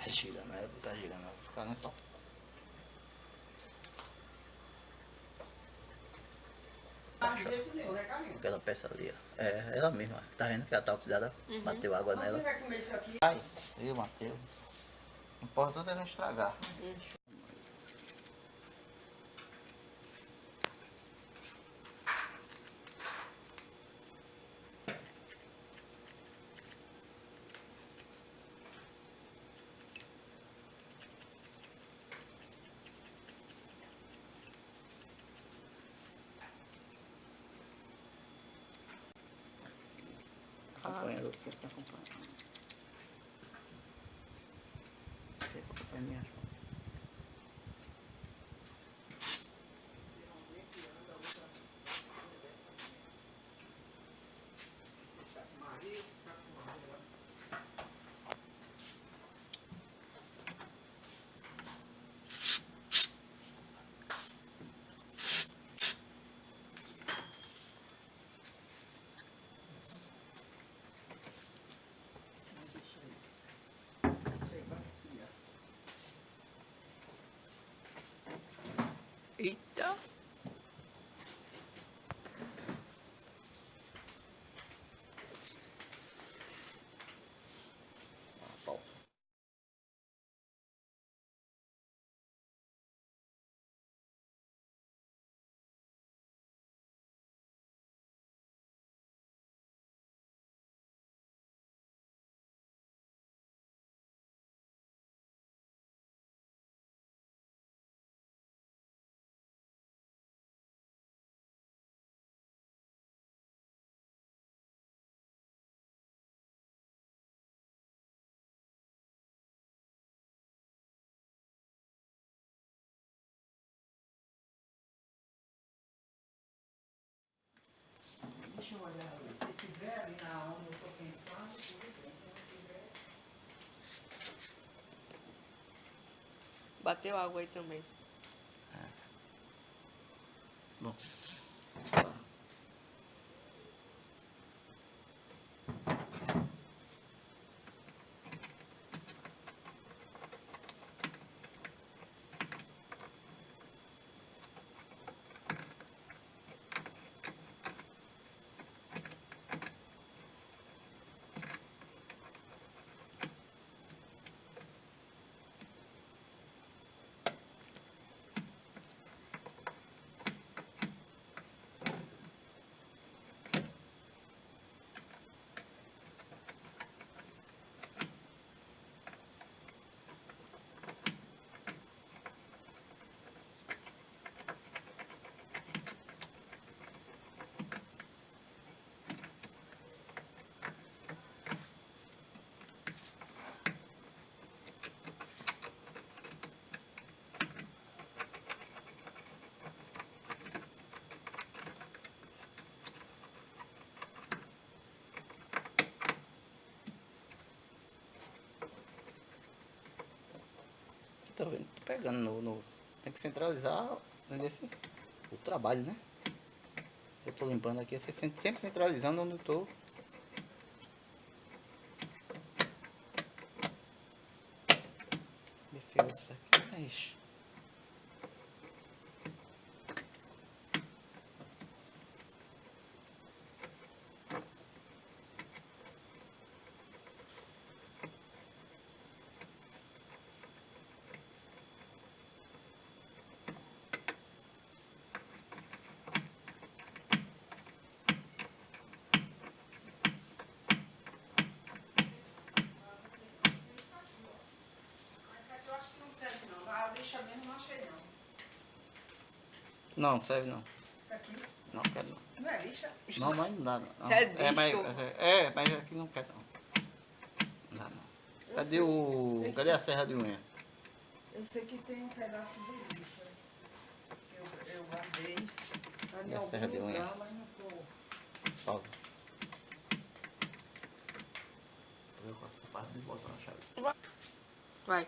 girando, era pra estar girando, vou ficar nessa. Aquela peça ali, ó. É ela mesma, tá vendo que ela tá oxidada? Bateu água nela. Ai, viu, Matheus? O importante é não estragar. Acompanhando você, tá acompanhando. Acompanha minhas mãos. Eita! Pausa. Deixa eu olhar ali. Se tiver ali na onde eu estou pensando, tudo bem. Se não tiver. Bateu água aí também. Bom. Tô vendo, tô pegando no. Tem que centralizar, entendeu? O trabalho, né? Se eu tô limpando aqui, você sempre centralizando onde eu tô. Defio isso aqui, mas. Mas aqui eu acho que não serve não. Lá deixa mesmo, não achei não. Não, serve não. Isso aqui Não quero não. não é lixa? Não, mas não dá não. Isso é É, mas, disco. mas aqui não quero não. Não dá não. Cadê o. Cadê a serra de unha? Eu sei que tem um pedaço de lixa. Que eu guardei. Tá E em a algum serra de unha? lugar, mas não tô. Pausa. Eu faço parte de botar na chave. Vai.